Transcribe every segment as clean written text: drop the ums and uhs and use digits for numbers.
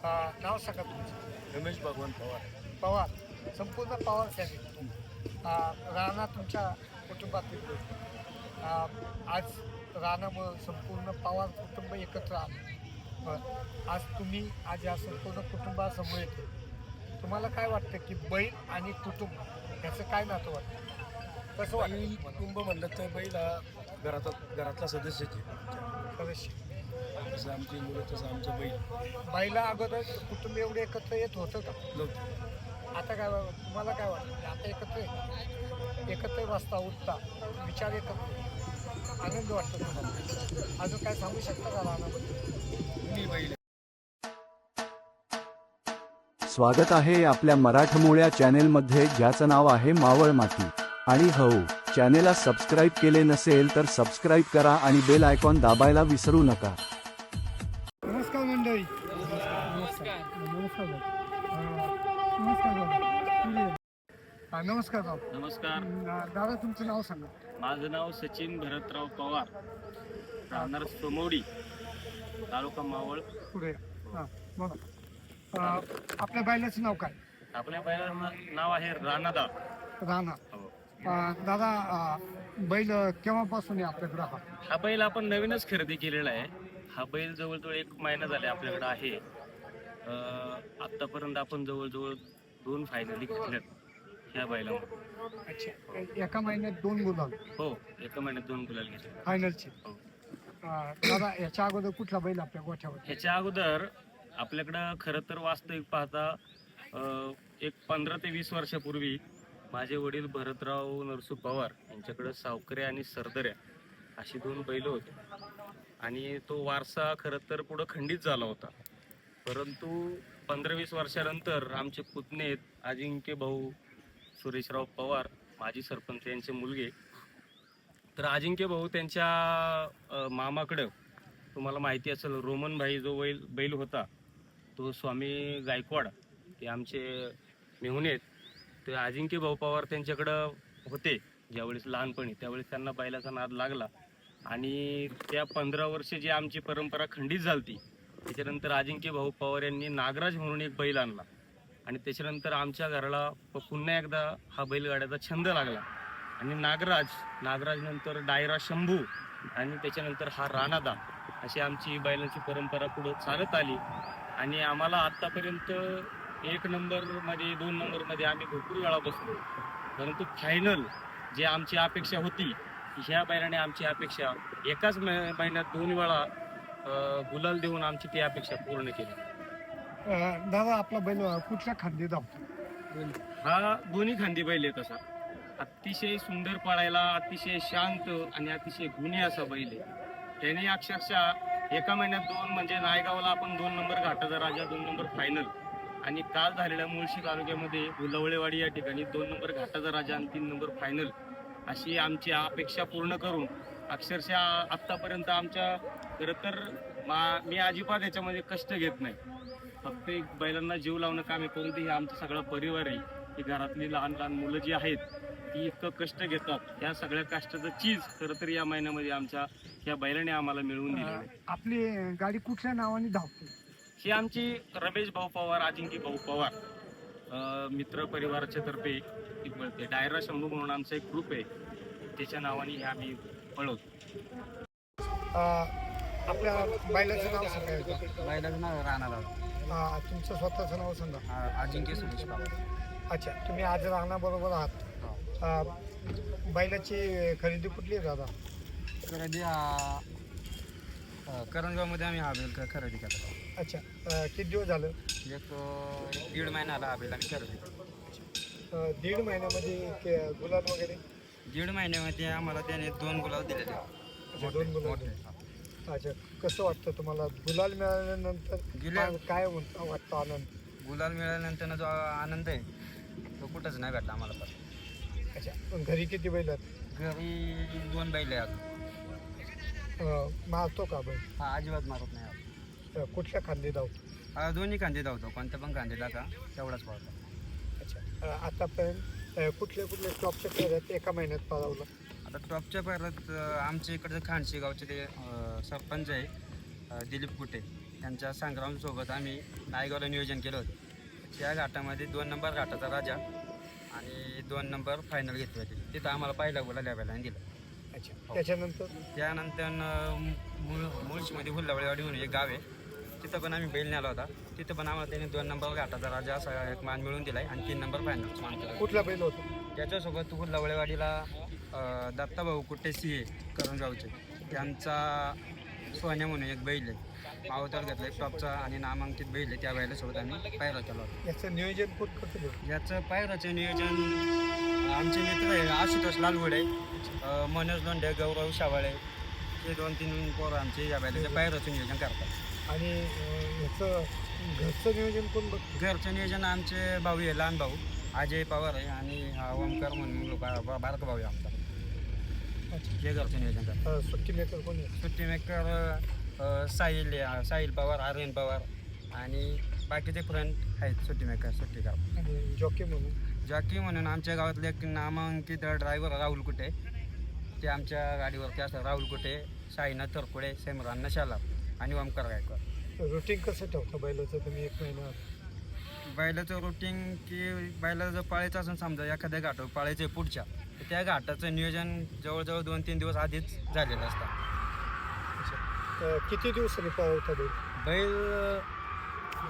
नाव सांगा तुमचं. रमेश भगवान पवार. पवार, संपूर्ण पवार फॅमिली. राणा तुमच्या कुटुंबातील लोक. आज राणामुळं संपूर्ण पवार कुटुंब एकत्र आलं. आज तुम्ही आज या संपूर्ण कुटुंबासमोर येतो. तुम्हाला काय वाटतं की बैल आणि कुटुंब याचं काय नातं वाटतं? कसं बैल वाटतं कुटुंब म्हणलं तर बैल हा घरातला सदस्यच आहे. खरंच. जसं आमची मुलं तसं आमचं बैल बैला अगोदर कुटुंब एवढे एकत्र येत होतं का? नव्हतं. आता काय तुम्हाला काय वाटतं? आता एकत्र बसता उठता विचार एकत्र आनंद वाटतो तुम्हाला. अजून काय सांगू शकता का रानाबद्दल? मी बैल. स्वागत आहे आपल्या मराठमोळ्या चॅनेलमध्ये, ज्याचं नाव आहे मावळ माती. आणि हो, चॅनेलला सबस्क्राईब केले नसेल तर सबस्क्राईब करा आणि बेल आयकॉन दाबायला विसरू नका. नमस्कार मंडळी. नमस्कार भाऊ. नमस्कार. दादा तुमचं नाव सांगा. माझं नाव सचिन भरतराव पवार, राहणार सोमवडी, तालुका मावळ. पुढे बघा. आपल्या बैलाचं नाव काय? आपल्या बैलाचं नाव आहे राणादा. राणा. दादा, बैल केव्हापासून आहे आपल्याकडं? हा बैल आपण नवीनच खरेदी केलेला आहे. हा बैल जवळजवळ 1 महिना झाले आपल्याकडे आहे. आत्तापर्यंत आपण जवळजवळ 2 फायनली घेतल्यात ह्या बैलामध्ये. अच्छा, एका महिन्यात 2 गुलाल? हो, एका महिन्यात 2 गुलाल घेतले फायनलचे. हो. दादा, याच्या अगोदर कुठला बैल आपल्या गोठ्यावर? ह्याच्या अगोदर आपल्याकडं खरं तर वास्तविक पाहता एक 15 ते 20 वर्षापूर्वी माझे वडील भरतराव नरसू पवार यांच्याकडं सावकऱ्या आणि सरदऱ्या अशी 2 बैल होते. आणि तो वारसा खरं तर पुढं खंडित झाला होता. परंतु 15-20 वर्षानंतर आमचे पुतणे आहेत अजिंक्य भाऊ सुरेशराव पवार, माजी सरपंच यांचे मुलगे. तर अजिंक्य भाऊ त्यांच्या मामाकडं, तुम्हाला माहिती असेल, रोमन भाई जो बैल होता तो स्वामी गायकवाड, ते आमचे मेहुणे आहेत. ते अजिंक्य भाऊ पवार त्यांच्याकडं होते ज्यावेळेस लहानपणी, त्यावेळेस त्यांना बैलाचा नाद लागला. आणि त्या 15 वर्ष जी आमची परंपरा खंडित झाली, त्याच्यानंतर अजिंक्य भाऊ पवार यांनी नागराज म्हणून एक बैल आणला. आणि त्याच्यानंतर आमच्या घराला पुन्हा एकदा हा बैलगाड्याचा छंद लागला. आणि नागराज नंतर डायरा शंभू आणि त्याच्यानंतर हा राणादा, अशी आमची बैलांची परंपरा पुढं चालत आली. आणि आम्हाला आत्तापर्यंत 1 नंबरमध्ये 2 नंबरमध्ये आम्ही भरपूर वेळा बसलो. परंतु फायनल जी आमची अपेक्षा होती, ह्या बैलाने आमची अपेक्षा एकाच महिन्यात 2 वेळा गुलाल देऊन आमची ती अपेक्षा पूर्ण केली. दादा, आपला बैल कुठल्या खांदी धावतो? हा दोन्ही खांदी बैल आहे. तसा अतिशय सुंदर पळायला, अतिशय शांत आणि अतिशय गुणी असा बैल आहे. त्याने अक्षरशः एका महिन्यात 2, म्हणजे नायगावला आपण 2 नंबर घाटाचा राजा, 2 नंबर फायनल, आणि काल झालेल्या मुळशी तालुक्यामध्ये लवळेवाडी या ठिकाणी 2 नंबर घाटाचा राजा आणि 3 नंबर फायनल, अशी आमची अपेक्षा पूर्ण करून अक्षरशः आत्तापर्यंत आमच्या खरं तर मी अजिबात याच्यामध्ये कष्ट घेत नाही. फक्त एक बैलांना जीव लावणं काम आहे. परंतु हे आमचा सगळा परिवार आहे, की घरातली लहान लहान मुलं जी आहेत ती इतकं कष्ट घेतात. त्या सगळ्या कष्टाचं चीज खरं तर या महिन्यामध्ये आमच्या ह्या बैलाने आम्हाला मिळवून दिली आहे. आपली गाडी कुठल्या नावाने धावते? ही आमची रमेश भाऊ पवार, अजिंक्य भाऊ पवार मित्र परिवाराच्या तर्फे ती पळते. डायरा शंभू म्हणून आमचा एक ग्रुप आहे, त्याच्या नावाने हे आम्ही पळवतो. आपल्या बैलाचं नाव सांगायचं? बैलाचं नाव राणादा. तुमचं स्वतःचं नाव सांगा. अजिंक्य सुरेश पवार. अच्छा, तुम्ही आज राणाबरोबर आहात. बैलाची खरेदी कुठली आहे दादा? खरेदी करंजगावमध्ये आम्ही हा बैल खरेदी केला. अच्छा, किती दिवस झालं? एक 1.5 महिना आला हा बैल आम्ही खरेदी केला. 1.5 महिन्यामध्ये गुलाल वगैरे? 1.5 महिन्यामध्ये आम्हाला त्याने 2 गुलाल दिलेले. अच्छा, 2 गुलाल. अच्छा, कसं वाटतं तुम्हाला गुलाल मिळाल्यानंतर? काय वाटतं आनंद? गुलाल मिळाल्यानंतर जो आनंद आहे तो कुठंच नाही भेटला आम्हाला. पण अच्छा, घरी किती बैल आहेत? घरी 2 बैल आहेत. मारतो का बैल? हा, अजिबात मारत नाही. कुठल्या खांदी धावतो? दोन्ही कांदे धावतो, कोणत्या पण कांदे का तेवढाच पळतो. अच्छा, आतापर्यंत कुठले टॉपचे प्लेयर आहेत एका महिन्यात पळवलं? आता टॉपच्या पायऱ्यात आमच्या इकडचं खानशी गावचे ते सरपंच आहे दिलीप कुटे, यांच्या संग्रामसोबत आम्ही नायगावला नियोजन केलं होतं. त्या घाटामध्ये 2 नंबर घाटाचा राजा आणि 2 नंबर फायनल घेतली होती. तिथं आम्हाला पहिला गोला लेवायला दिला. अच्छा त्याच्यानंतर त्यानंतर मुळशीमध्ये हुल्लावळेवाडी म्हणून एक गाव आहे, तिथं पण आम्ही बैल नेला होता. तिथं पण आम्हाला त्याने 2 नंबर घाटाचा राजा असा एक मान मिळवून दिला आहे आणि 3 नंबर फायनलचा मान केला. कुठला बैल होता? त्याच्यासोबत हुल्लावळेवाडीला दत्ताभाऊ कुट्टे सिंह करंजगावचे त्यांचा सोन्या म्हणून एक बैल आहे, मावताल घेतला एक टॉपचा आणि नामांकित बैल आहे. त्या बैलासोबत आम्ही पायरा केला होता. याचं नियोजन कोण करतं? याचं पायराचं नियोजन आमचे मित्र आहे आशुतोष लालगुडे, मनोज लोंढे, गौरव शावाळे हे 2-3 पोरं आमचे या बैलाच्या पायराचं नियोजन करतात. आणि याचं घरचं नियोजन कोण बघतं? घरचं नियोजन आमचे भाऊ आहे, लहान भाऊ अजय पवार आहे आणि हा ओमकार म्हणून लोक बारका भाऊ आहे आमचा. हे घरचं नियोजन करतात. सुट्टी मेकर कोण आहे? सुट्टी मेकर साहिल पवार, आर्यन पवार आणि बाकीचे फ्रेंड आहेत सुट्टी मेकर सुट्टी गाव. आणि जॉकी म्हणून जॉकी म्हणून आमच्या गावातले एक नामांकित ड्रायव्हर राहुल कुटे, ते आमच्या गाडीवरती असतात. राहुल कुटे, साईनाथ तरकुडे, सेमरान नशाला आणि ओमकार गायकवाड. रुटीन कसं ठेवतं बैलाचं तुम्ही 1 महिना? बैलाचं रुटीन की बैलाला जर पाळायचं असेल समजा एखाद्या घाटावर पाळायचं आहे पुढच्या, तर त्या घाटाचं नियोजन जवळजवळ 2-3 दिवस आधीच झालेलं असतं. किती दिवसांनी पळवता बैल? बैल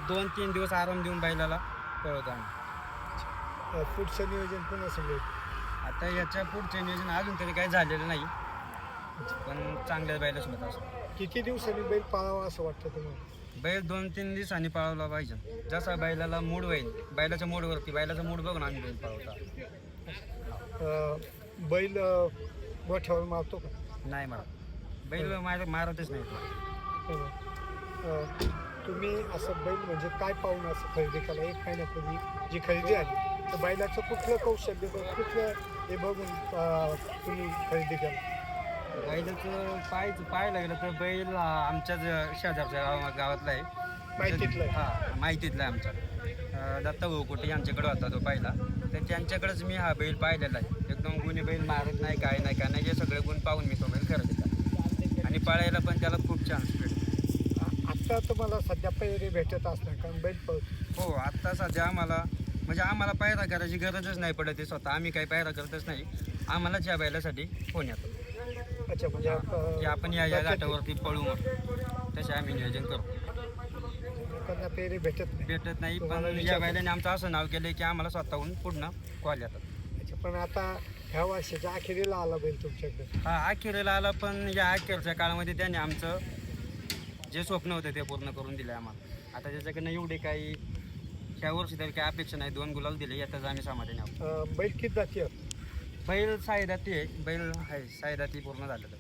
2-3 दिवस आराम देऊन बैलाला पळवतो आम्ही. पुढचं नियोजन कोण असेल? आता याच्या पुढचे नियोजन अजून तरी काही झालेलं नाही, पण चांगल्या बैलासोबत असं. किती दिवसांनी बैल पाळावा असं वाटतं तुम्हाला? बैल 2-3 दिवसांनी पळवला पाहिजे. जसा बैलाला मूड होईल बैलाच्या मूडवरती, बैलाचा मूड बघून आम्ही बैल पळवतो. बैल गोठ्यावर मारतो का? नाही मला बैल मारतच नाही. तुम्ही असं बैल म्हणजे काय पाहून असं खरेदी केला? 1 महिन्यापूर्वी जी खरेदी आली तर बैलाचं कुठलं कौशल्य कुठलं हे बघून तुम्ही खरेदी केला? बैलाचं पाहायला गेलं तर बैल आमच्याच शेजारच्या गावातला आहे. माहितीतलं आहे? हां माहितीतला आहे आमच्या. दत्ताभाऊ कुठे यांच्याकडे होता तो पहिला, तर त्यांच्याकडेच मी हा बैल पाहिलेला आहे. एकदम गुन्हे बैल मारत नाही काय नाही काय नाही, हे सगळे गुण पाहून मी तो बैल खरेदी केला आणि पाळायला पण त्याला खूप चान्स भेटतो. आत्ता तुम्हाला सध्या पैरे भेटत असणार कारण बैल पळतो. हो आत्ता सध्या आम्हाला पायरा करायची गरजच नाही पडत आहे. स्वतः आम्ही काही पायरा करतच नाही. आम्हालाच या बैलासाठी फोन येतो अच्छा म्हणजे की आपण या घाटावरती पळू म्हणून, तसे आम्ही नियोजन करतो. लोकांना पेरे भेटत नाही पण या बैलाने आमचं असं नाव केलं की आम्हाला स्वतःहून पूर्ण कॉल येतात. अच्छा पण आता ह्या वर्षाच्या अखेरीला आला बैल तुमच्याकडे? हा अखेरीला आला, पण या अखेरच्या काळामध्ये त्याने आमचं जे स्वप्न होतं ते पूर्ण करून दिलं आम्हाला. आता त्याच्याकडनं एवढे काही ह्या वर्षी तरी काही अपेक्षा नाही. 2 गुलाल दिले यातच आम्ही समाधानी आहोत. बैल किती जाती बैल साईदाती आहे. बैल आहे साईदाती पूर्ण झालेलं.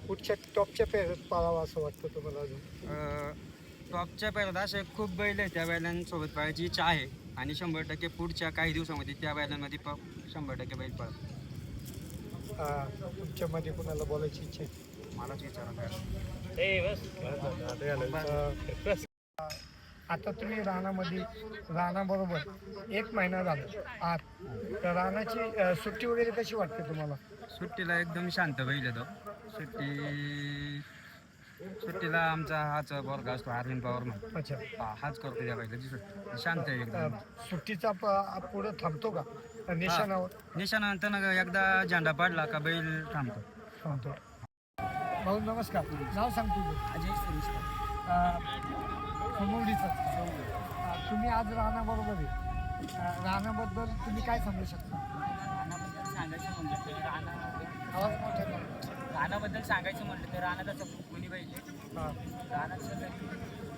पुढच्या टॉपच्या पेऱ्यात पाळावा असं वाटतं तुम्हाला अजून? टॉपच्या पैरात असे खूप बैल आहे, त्या बैलांसोबत पळायची इच्छा आहे आणि 100% पुढच्या काही दिवसामध्ये त्या बैलांमध्ये 100% बैल पळत. तुमच्यामध्ये कुणाला बोलायची इच्छा आहे? मलाच विचारा. आता तुम्ही रानाबरोबर 1 महिना झाला आत, तर रानाची सुट्टी वगैरे कशी वाटते तुम्हाला? सुट्टीला एकदम शांत बैल येतो. सुट्टीला आमचा हाच बोरगा असतो आर्यन पवार म्हणून. अच्छा हाच करतो त्या बैलाची सुट्टी. शांत आहे एकदम. सुट्टीचा पुढे थांबतो का निशाणावर? निशाणानंतर एकदा झेंडा पाडला का बैल थांबतो. भाऊ नमस्कार, नाव सांग तुझं? अजय समोरडीचं. तुम्ही आज रानाबरोबर आहे, रानाबद्दल तुम्ही काय सांगू शकता? रानाबद्दल सांगायचं म्हटलं तर आवाज मोठा करा. रानाबद्दल सांगायचं म्हटलं तर रानाचा कोणी पाहिजे. रानाचं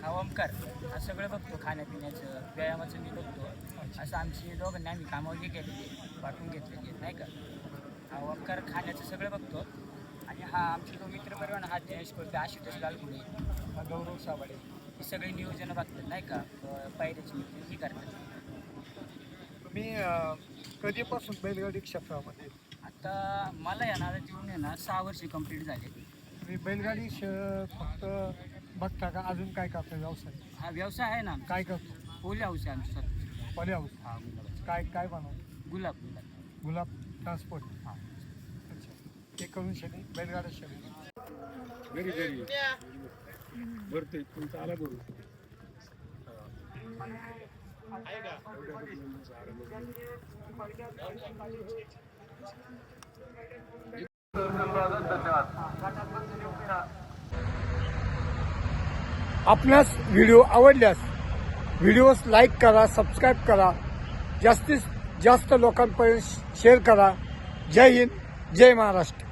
हा ओमकार हा सगळं बघतो, खाण्यापिण्याचं व्यायामाचं मी बघतो. असं आमची दोघांनी आम्ही कामावरती केलेली वाटून घेतलेली नाही का. हा ओमकार खाण्याचं सगळं बघतो आणि हा आमचे जो मित्रपरिवार हा जयेश कोलते, आशुतोष लालगुडे, हा गौरव सावळे हे सगळे नियोजनं बघतात नाही का. पायऱ्याची ही करतात. तुम्ही कधीपासून बैलगाडी क्षेत्रामध्ये? आता मला या नादात येऊन आहे ना 6 वर्षे कंप्लीट झाले. तुम्ही बैलगाडी फक्त बघता का अजून काय करता व्यवसाय? हा व्यवसाय आहे ना. काय करतो? पोली हाऊस आहे आमचं स्वतः. Poly house. हा गुलाब काय बनवतो? गुलाब. गुलाब ट्रान्सपोर्ट. हां. अच्छा ते करून शनी बैलगाडा शनी. भरते तुमचा आला बरोबर आपणास व्हिडिओ आवडल्यास व्हिडिओस लाईक करा, सबस्क्राईब करा, जास्तीत जास्त लोकांपर्यंत शेअर करा. जय हिंद, जय महाराष्ट्र.